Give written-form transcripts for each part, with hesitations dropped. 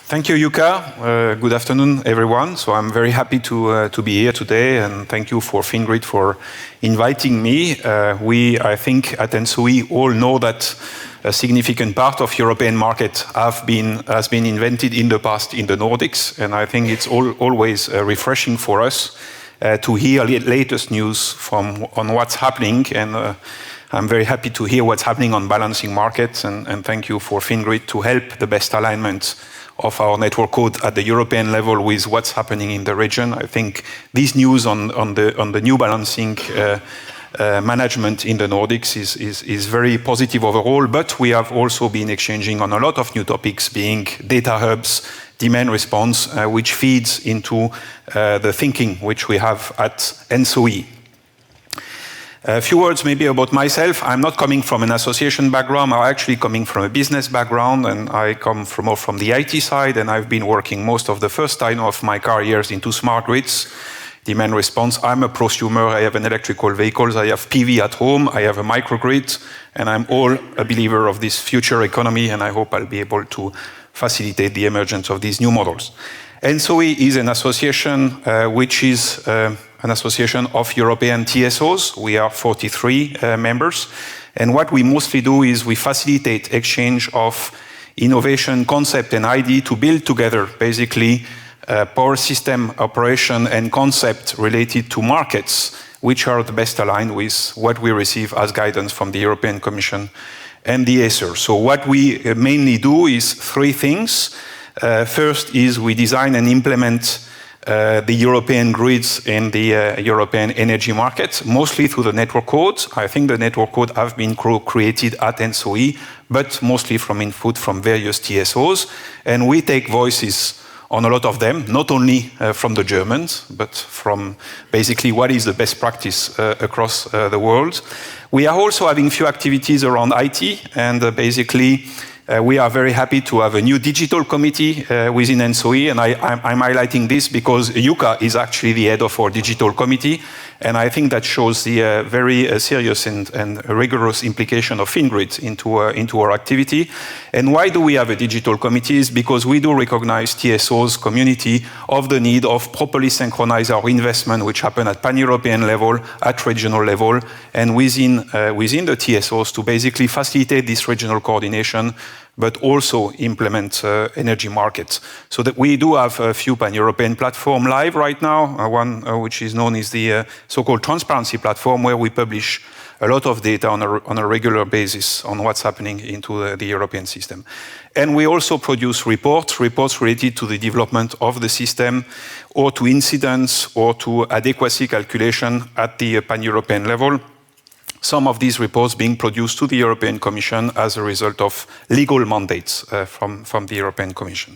Thank you, Joka. Good afternoon, everyone. So I'm very happy to be here today, and thank you for Fingrid for inviting me. I think at ENSOE all know that a significant part of European market has been invented in the past in the Nordics, and I think it's always refreshing for us to hear latest news on what's happening, and I'm very happy to hear what's happening on balancing markets, and thank you for Fingrid to help the best alignment of our network code at the European level with what's happening in the region. I think this news on the new balancing management in the Nordics is very positive overall, but we have also been exchanging on a lot of new topics, being data hubs, demand response, which feeds into the thinking which we have at ENSOE. A few words maybe about myself. I'm not coming from an association background. I'm actually coming from a business background, and I come more from the IT side, and I've been working most of the first time of my careers into smart grids, demand response. I'm a prosumer. I have an electrical vehicles. I have PV at home. I have a microgrid, and I'm all a believer of this future economy, and I hope I'll be able to facilitate the emergence of these new models. ENSOE is an association which is an association of European TSOs. We are 43 members, and what we mostly do is we facilitate exchange of innovation, concept, and idea to build together basically power system operation and concept related to markets, which are the best aligned with what we receive as guidance from the European Commission and the ACER. So what we mainly do is three things. First is we design and implement the European grids in the European energy markets, mostly through the network codes. I think the network code have been created at ENSOE, but mostly from input from various TSOs. And we take voices on a lot of them, not only from the Germans, but from basically what is the best practice across the world. We are also having few activities around IT, and basically we are very happy to have a new digital committee within ENSOE, and I'm highlighting this because Joka is actually the head of our digital committee, and I think that shows the very serious and rigorous implication of Fingrid into our activity. And why do we have a digital committee? Is because we do recognize TSOs community of the need of properly synchronize our investment, which happen at pan-European level, at regional level, and within the TSOs to basically facilitate this regional coordination, but also implement energy markets. So that we do have a few pan-European platform live right now, one which is known as the so-called transparency platform, where we publish a lot of data on a regular basis on what's happening into the European system. And we also produce reports related to the development of the system, or to incidents, or to adequacy calculation at the pan-European level. Some of these reports being produced to the European Commission as a result of legal mandates from the European Commission.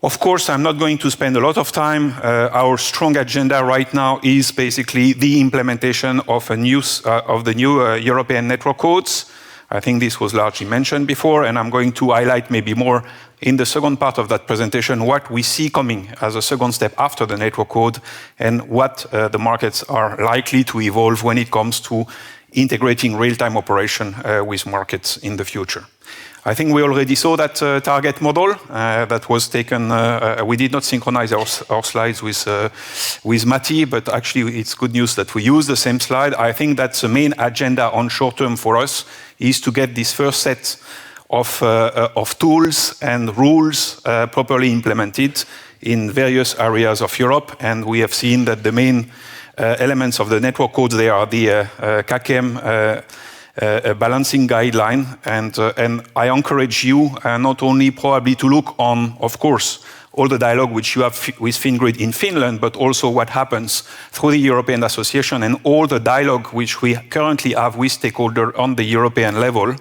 Of course, I'm not going to spend a lot of time. Our strong agenda right now is basically the implementation of the new European network codes. I think this was largely mentioned before, and I'm going to highlight maybe more in the second part of that presentation what we see coming as a second step after the network code, and what the markets are likely to evolve when it comes to integrating real-time operation with markets in the future. I think we already saw that target model that was taken. We did not synchronize our slides with Matti, but actually it's good news that we use the same slide. I think that's the main agenda on short term for us, is to get this first set of tools and rules properly implemented in various areas of Europe. And we have seen that the main elements of the network codes, they are the CACEM balancing guideline, and I encourage you not only probably to look on, of course, all the dialogue which you have with Fingrid in Finland, but also what happens through the European Association and all the dialogue which we currently have with stakeholders on the European level,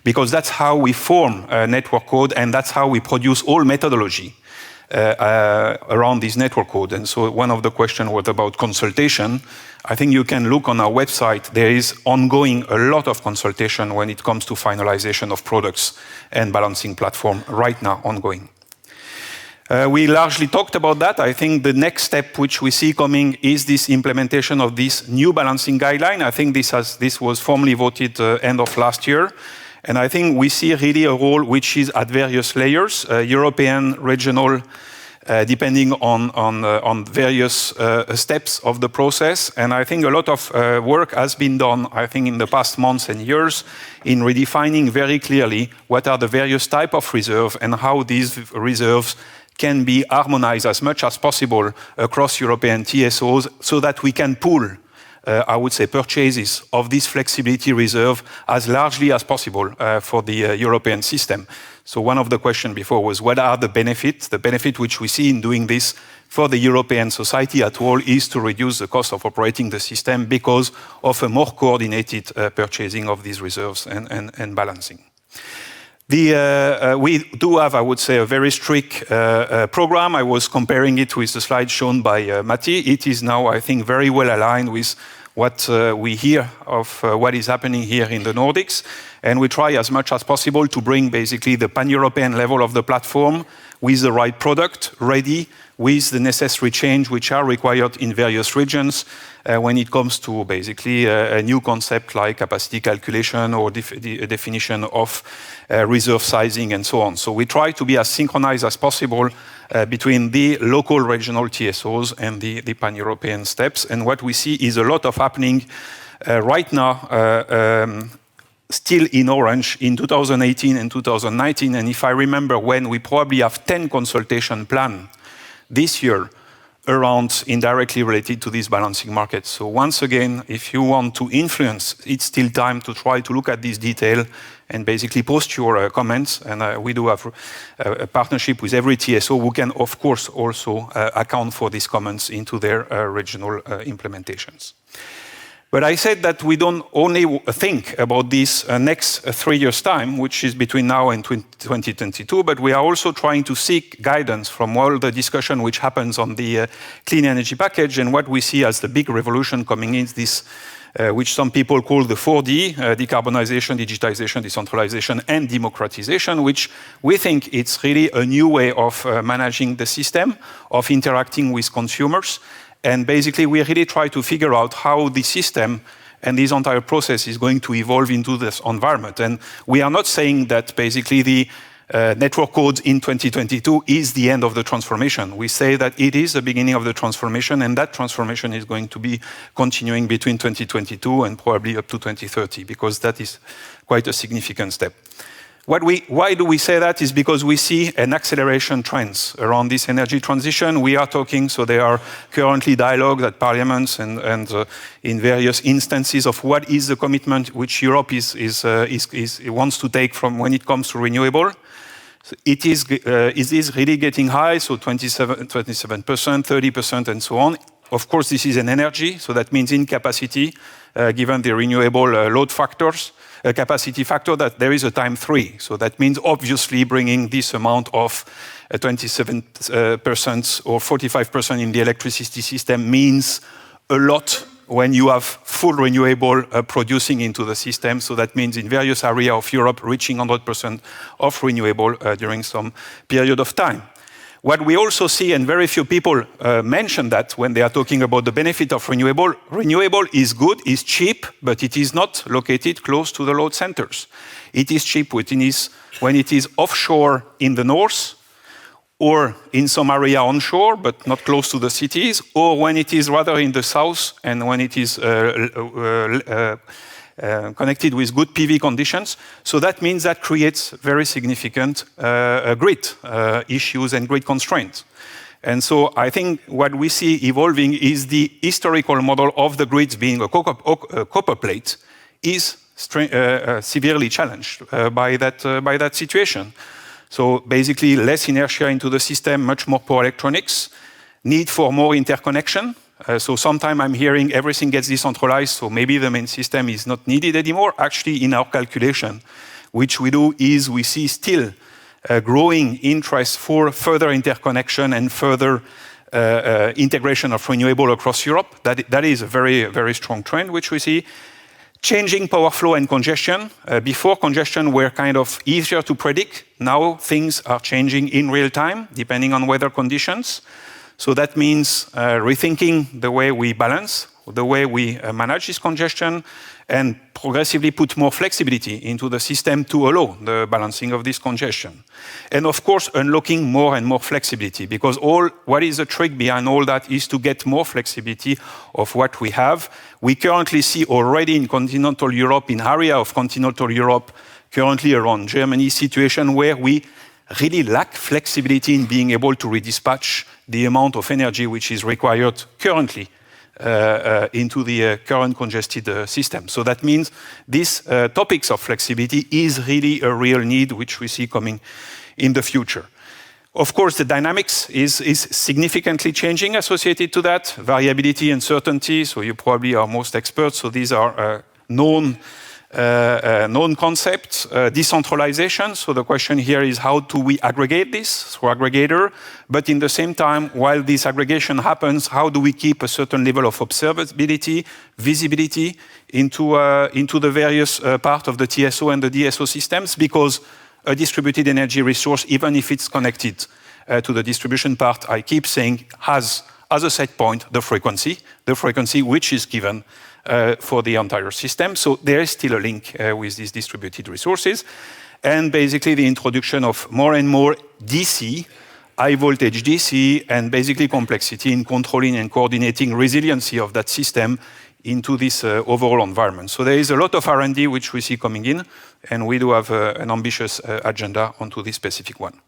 because that's how we form a network code, and that's how we produce all methodology around this network code. And so one of the questions was about consultation. I think you can look on our website. There is ongoing a lot of consultation when it comes to finalization of products and balancing platform right now ongoing. We largely talked about that. I think the next step which we see coming is this implementation of this new balancing guideline. I think this was formally voted end of last year. And I think we see really a role which is at various layers, European, regional, depending on various steps of the process. And I think a lot of work has been done, I think, in the past months and years in redefining very clearly what are the various types of reserves and how these reserves can be harmonized as much as possible across European TSOs so that we can pool, I would say, purchases of this flexibility reserve as largely as possible for the European system. So one of the questions before was, what are the benefits? The benefit which we see in doing this for the European society at all is to reduce the cost of operating the system because of a more coordinated purchasing of these reserves and balancing. We do have, I would say, a very strict program. I was comparing it with the slide shown by Matti. It is now, I think, very well aligned with what we hear of what is happening here in the Nordics. And we try as much as possible to bring basically the pan-European level of the platform with the right product ready, with the necessary change which are required in various regions when it comes to basically a new concept like capacity calculation or the definition of reserve sizing and so on. So we try to be as synchronized as possible between the local regional TSOs and the pan-European steps. And what we see is a lot of happening right now, still in orange in 2018 and 2019. And if I remember when, we probably have 10 consultation plans this year around indirectly related to these balancing markets. So once again, if you want to influence, it's still time to try to look at this detail and basically post your comments. And we do have a partnership with every TSO who can, of course, also account for these comments into their regional implementations. But I said that we don't only think about this next 3 years' time, which is between now and 2022, but we are also trying to seek guidance from all the discussion which happens on the clean energy package. And what we see as the big revolution coming in this, which some people call the 4D, decarbonization, digitization, decentralization, and democratization, which we think it's really a new way of managing the system, of interacting with consumers. And basically, we really try to figure out how the system and this entire process is going to evolve into this environment. And we are not saying that basically the network code in 2022 is the end of the transformation. We say that it is the beginning of the transformation, and that transformation is going to be continuing between 2022 and probably up to 2030, because that is quite a significant step. Why do we say that? Is because we see an acceleration trends around this energy transition. We are talking, so there are currently dialogues at parliaments and in various instances of what is the commitment which Europe wants to take from when it comes to renewable. So it is really getting high, so 27%, 30%, and so on. Of course, this is an energy, so that means in capacity, given the renewable load factors. Capacity factor, that there is a time 3. So that means obviously bringing this amount of 27% or 45% in the electricity system means a lot when you have full renewable producing into the system. So that means in various areas of Europe reaching 100% of renewable during some period of time. What we also see, and very few people mention that when they are talking about the benefit of renewable, renewable is good, is cheap, but it is not located close to the load centers. It is cheap when it is offshore in the north, or in some area onshore, but not close to the cities, or when it is rather in the south, and when it is connected with good PV conditions. So that means that creates very significant grid issues and grid constraints. And so I think what we see evolving is the historical model of the grids being a copper plate is severely challenged by that situation. So basically less inertia into the system, much more power electronics, need for more interconnection. So sometimes I'm hearing everything gets decentralized, so maybe the main system is not needed anymore. Actually, in our calculation, which we do, is we see still growing interest for further interconnection and further integration of renewable across Europe. That is a very, very strong trend, which we see. Changing power flow and congestion. Before, congestion were kind of easier to predict. Now things are changing in real time, depending on weather conditions. So that means rethinking the way we balance, the way we manage this congestion, and progressively put more flexibility into the system to allow the balancing of this congestion. And of course, unlocking more and more flexibility, because what is the trick behind all that is to get more flexibility of what we have. We currently see already in continental Europe, in area of continental Europe, currently around Germany, situation where we really lack flexibility in being able to redispatch the amount of energy which is required currently into the current congested system. So that means these topics of flexibility is really a real need which we see coming in the future. Of course, the dynamics is significantly changing associated to that. Variability, uncertainty, so you probably are most experts, so these are known concepts. Decentralization, so the question here is how do we aggregate this through aggregator, but in the same time, while this aggregation happens, how do we keep a certain level of observability, visibility into the various part of the TSO and the DSO systems, because a distributed energy resource, even if it's connected to the distribution part, I keep saying, has as a set point the frequency which is given for the entire system. So there is still a link with these distributed resources. And basically the introduction of more and more DC, high voltage DC, and basically complexity in controlling and coordinating resiliency of that system into this overall environment. So there is a lot of R&D which we see coming in, and we do have an ambitious agenda onto this specific one.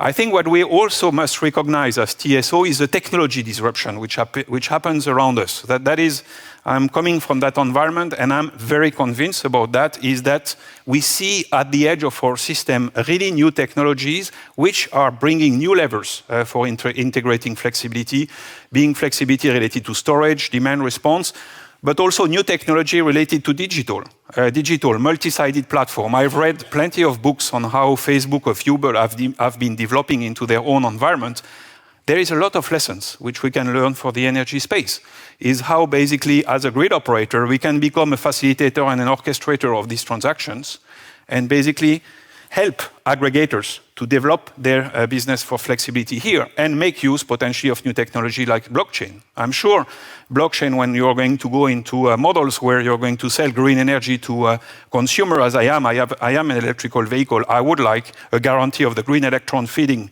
I think what we also must recognize as TSO is the technology disruption which happens around us. That is, I'm coming from that environment, and I'm very convinced about that, is that we see at the edge of our system really new technologies which are bringing new levers for integrating flexibility, being flexibility related to storage, demand response, but also new technology related to digital multi-sided platform. I've read plenty of books on how Facebook or Uber have been developing into their own environment. There is a lot of lessons which we can learn for the energy space, is how basically as a grid operator we can become a facilitator and an orchestrator of these transactions and basically help aggregators to develop their business for flexibility here and make use potentially of new technology like blockchain. I'm sure blockchain, when you're going to go into models where you're going to sell green energy to a consumer, as I am an electrical vehicle, I would like a guarantee of the green electron feeding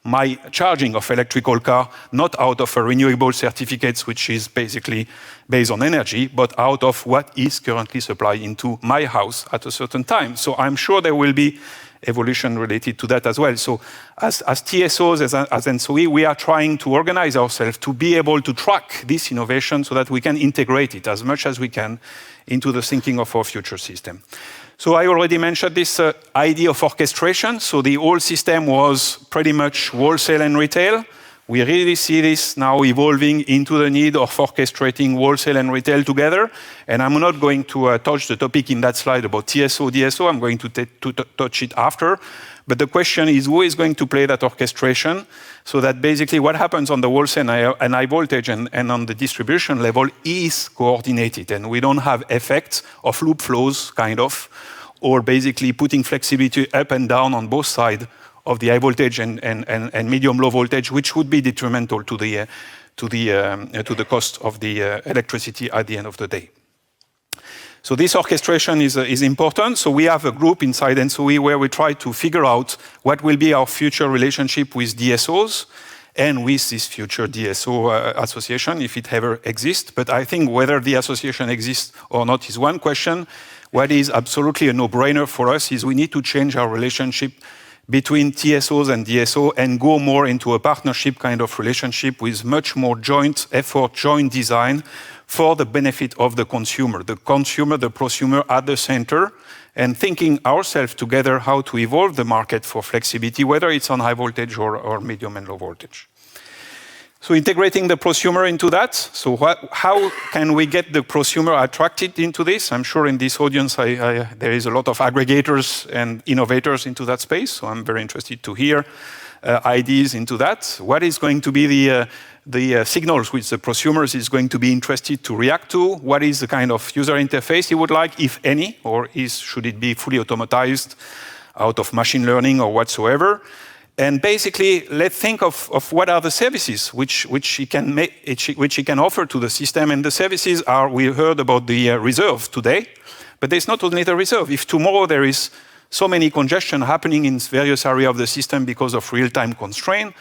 my charging of electrical car, not out of a renewable certificates, which is basically based on energy, but out of what is currently supplied into my house at a certain time. So I'm sure there will be evolution related to that as well. So as TSOs, as NSOE, we are trying to organize ourselves to be able to track this innovation so that we can integrate it as much as we can into the thinking of our future system. So I already mentioned this idea of orchestration. So the old system was pretty much wholesale and retail. We really see this now evolving into the need of orchestrating wholesale and retail together. And I'm not going to touch the topic in that slide about TSO, DSO. I'm going to touch it after. But the question is, who is going to play that orchestration? So that basically what happens on the wholesale and high voltage and on the distribution level is coordinated. And we don't have effects of loop flows, kind of, or basically putting flexibility up and down on both sides of the high voltage and medium low voltage, which would be detrimental to the cost of the electricity at the end of the day. So this orchestration is important. So we have a group inside NSOE where we try to figure out what will be our future relationship with DSOs and with this future DSO association, if it ever exists. But I think whether the association exists or not is one question. What is absolutely a no-brainer for us is we need to change our relationship between TSOs and DSO and go more into a partnership kind of relationship with much more joint effort, joint design for the benefit of the consumer, the prosumer at the center, and thinking ourselves together how to evolve the market for flexibility, whether it's on high voltage or medium and low voltage. So integrating the prosumer into that. So how can we get the prosumer attracted into this? I'm sure in this audience there is a lot of aggregators and innovators into that space. So I'm very interested to hear ideas into that. What is going to be the signals which the prosumers is going to be interested to react to? What is the kind of user interface he would like, if any, or should it be fully automatized out of machine learning or whatsoever? And basically, let's think of what are the services which he can offer to the system. And the services are, we heard about the reserve today, but there's not only the reserve. If tomorrow there is so many congestion happening in various areas of the system because of real-time constraint,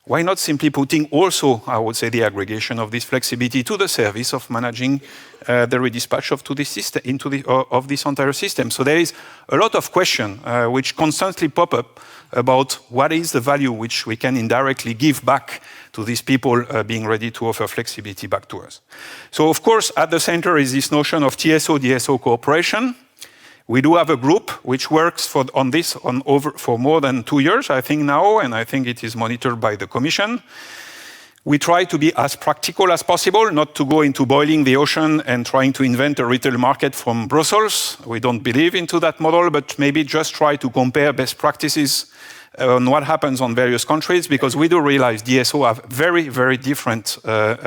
why not simply putting also, I would say, the aggregation of this flexibility to the service of managing the redispatch of to this system, of this entire system. So there is a lot of questions which constantly pop up about what is the value which we can indirectly give back to these people being ready to offer flexibility back to us. So of course, at the center is this notion of TSO-DSO cooperation. We do have a group which works on this for more than 2 years, I think now, and I think it is monitored by the Commission. We try to be as practical as possible, not to go into boiling the ocean and trying to invent a retail market from Brussels. We don't believe into that model, but maybe just try to compare best practices on what happens on various countries, because we do realize DSO have very, very different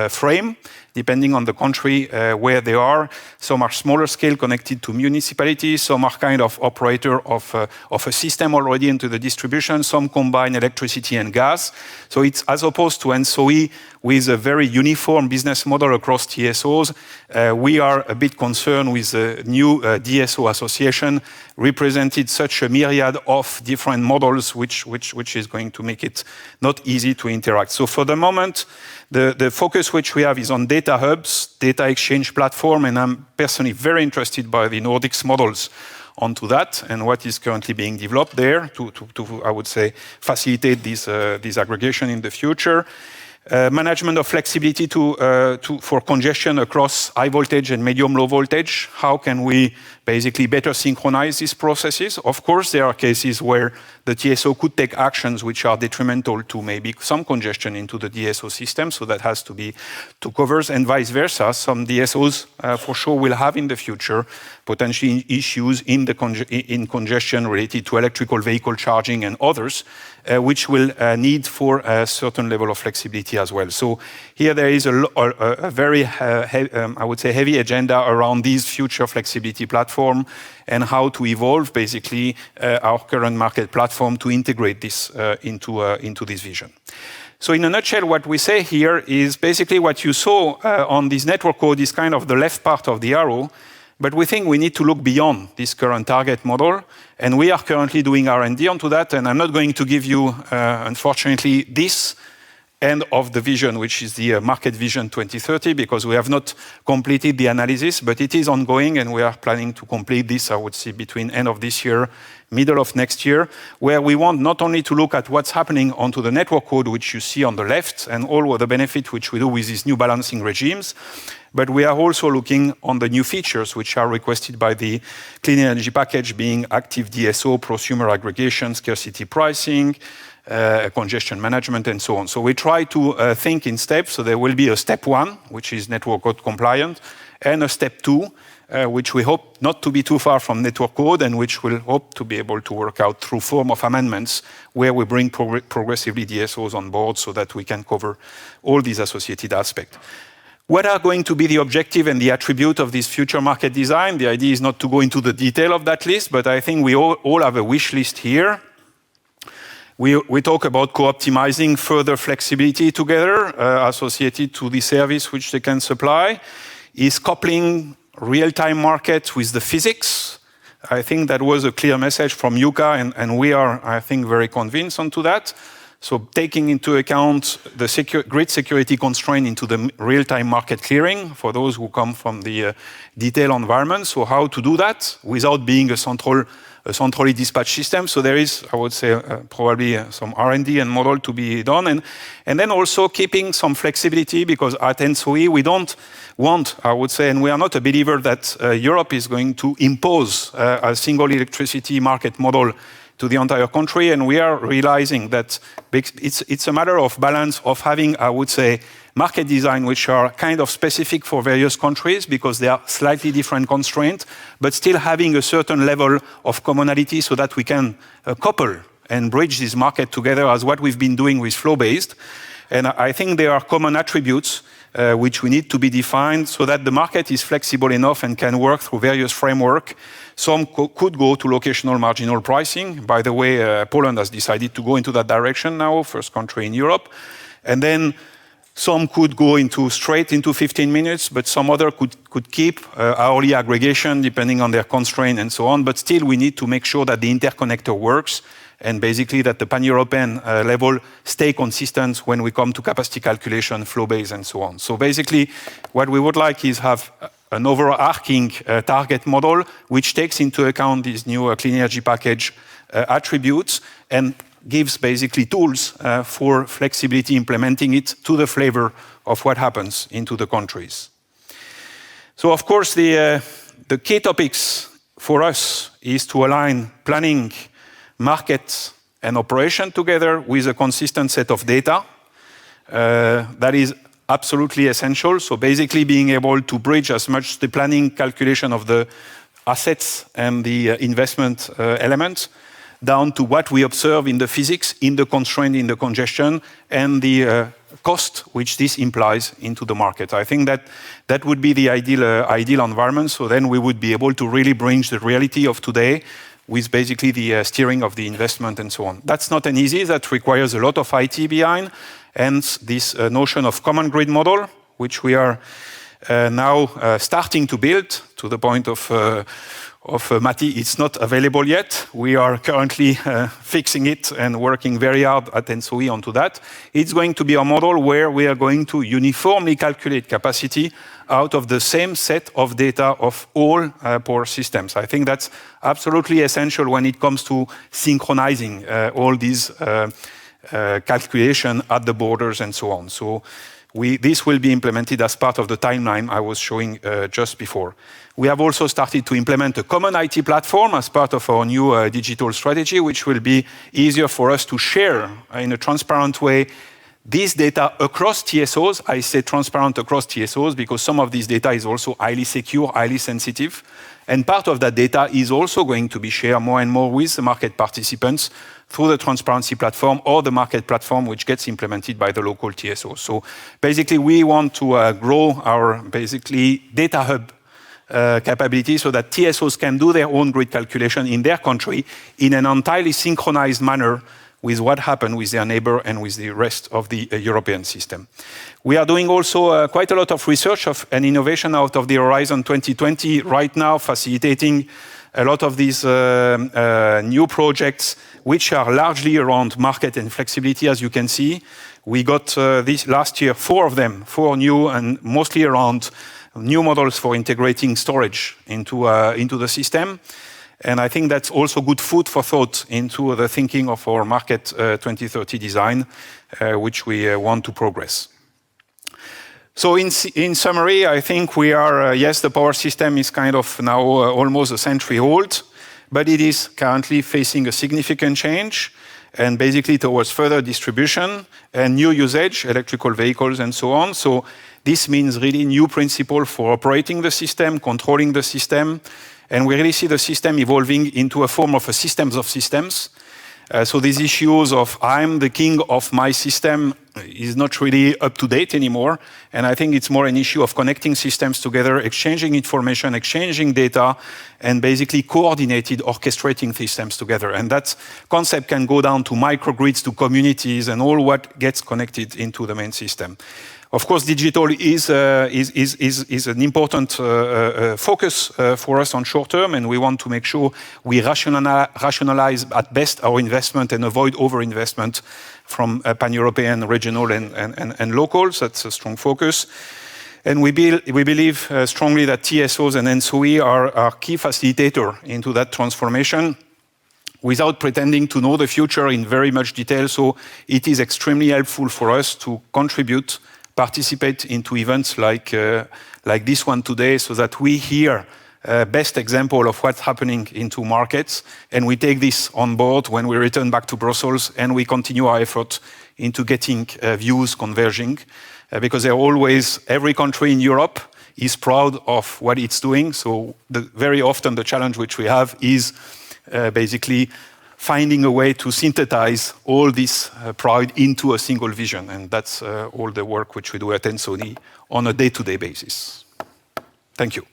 frame, depending on the country where they are. Some are smaller scale, connected to municipalities. Some are kind of operator of a system already into the distribution. Some combine electricity and gas. So it's as opposed to ENSOE with a very uniform business model across TSOs. We are a bit concerned with the new DSO association represented such a myriad of different models, which is going to make it not easy to interact. So for the moment, the focus which we have is on data hubs, data exchange platform, and I'm personally very interested by the Nordics models onto that and what is currently being developed there to I would say, facilitate this aggregation in the future. Management of flexibility for congestion across high voltage and medium low voltage. How can we basically better synchronize these processes? Of course, there are cases where the TSO could take actions which are detrimental to maybe some congestion into the DSO system, so that has to be to covers, and vice versa. Some DSOs for sure will have in the future potentially issues in congestion related to electrical vehicle charging and others, which will need for a certain level of flexibility as well. So here there is a very, I would say, heavy agenda around this future flexibility platform and how to evolve basically our current market platform to integrate this into this vision. So in a nutshell, what we say here is basically what you saw on this network code is kind of the left part of the arrow. But we think we need to look beyond this current target model, and we are currently doing R&D onto that, and I'm not going to give you, unfortunately, this end of the vision, which is the market vision 2030, because we have not completed the analysis, but it is ongoing, and we are planning to complete this, I would say, between end of this year, middle of next year, where we want not only to look at what's happening onto the network code, which you see on the left, and all of the benefit which we do with these new balancing regimes, but we are also looking on the new features which are requested by the Clean Energy Package, being active DSO, prosumer aggregation, scarcity pricing, congestion management, and so on. So we try to think in steps. So there will be a step 1, which is network code compliant, and a step 2, which we hope not to be too far from network code, and which we'll hope to be able to work out through form of amendments, where we bring progressively DSOs on board so that we can cover all these associated aspects. What are going to be the objective and the attribute of this future market design? The idea is not to go into the detail of that list, but I think we all have a wish list here. We talk about co-optimizing further flexibility together associated to the service which they can supply. Is coupling real-time markets with the physics. I think that was a clear message from Joka, and we are, I think, very convinced onto that. So taking into account the grid security constraint into the real-time market clearing for those who come from the detailed environment. So how to do that without being a centrally dispatched system. So there is, I would say, probably some R&D and model to be done. And then also keeping some flexibility, because at ENSOE we don't want, I would say, and we are not a believer that Europe is going to impose a single electricity market model to the entire country, and we are realizing that it's a matter of balance of having, I would say, market design which are kind of specific for various countries because they are slightly different constraints, but still having a certain level of commonality so that we can couple and bridge this market together as what we've been doing with flow-based. And I think there are common attributes which we need to be defined so that the market is flexible enough and can work through various frameworks. Some could go to locational marginal pricing. By the way, Poland has decided to go into that direction now, first country in Europe. And then some could go straight into 15 minutes, but some other could keep hourly aggregation depending on their constraint and so on. But still, we need to make sure that the interconnector works and basically that the pan-European level stay consistent when we come to capacity calculation, flow base, and so on. So basically, what we would like is have an overarching target model which takes into account these new clean energy package attributes and gives basically tools for flexibility, implementing it to the flavor of what happens into the countries. So of course the key topics for us is to align planning, market and operation together with a consistent set of data. That is absolutely essential. So basically being able to bridge as much the planning calculation of the assets and the investment elements down to what we observe in the physics, in the constraint, in the congestion, and the cost which this implies into the market. I think that would be the ideal environment. So then we would be able to really bridge the reality of today with basically the steering of the investment and so on. That's not an easy, that requires a lot of IT behind, and this notion of common grid model, which we are now starting to build to the point of Matti, it's not available yet. We are currently fixing it and working very hard at ENSOE onto that. It's going to be a model where we are going to uniformly calculate capacity out of the same set of data of all power systems. I think that's absolutely essential when it comes to synchronizing all these calculation at the borders and so on. So this will be implemented as part of the timeline I was showing just before. We have also started to implement a common IT platform as part of our new digital strategy, which will be easier for us to share in a transparent way these data across TSOs. I say transparent across TSOs because some of this data is also highly secure, highly sensitive. And part of that data is also going to be shared more and more with the market participants through the transparency platform or the market platform, which gets implemented by the local TSOs. So basically, we want to grow our basically data hub capability so that TSOs can do their own grid calculation in their country in an entirely synchronized manner with what happened with their neighbor and with the rest of the European system. We are doing also quite a lot of research and innovation out of the Horizon 2020 right now, facilitating a lot of these new projects, which are largely around market and flexibility, as you can see. We got this last year, 4 of them, 4 new, and mostly around new models for integrating storage into the system. And I think that's also good food for thought into the thinking of our market 2030 design, which we want to progress. So in summary, I think we are, yes, the power system is kind of now almost a century old, but it is currently facing a significant change and basically towards further distribution and new usage, electrical vehicles and so on. So this means really new principle for operating the system, controlling the system, and we really see the system evolving into a form of a systems of systems. So these issues of I'm the king of my system is not really up to date anymore. And I think it's more an issue of connecting systems together, exchanging information, exchanging data, and basically coordinated orchestrating systems together. And that concept can go down to microgrids, to communities, and all what gets connected into the main system. Of course, digital is an important focus for us on short term, and we want to make sure we rationalize at best our investment and avoid overinvestment from pan-European, regional, and locals. That's a strong focus. And we believe strongly that TSOs and ENSOE are key facilitator into that transformation, without pretending to know the future in very much detail. So it is extremely helpful for us to contribute, participate into events like this one today, so that we hear best example of what's happening into markets, and we take this on board when we return back to Brussels, and we continue our effort into getting views converging, because every country in Europe is proud of what it's doing. So very often the challenge which we have is basically finding a way to synthesize all this pride into a single vision. And that's all the work which we do at Ensoni on a day-to-day basis. Thank you.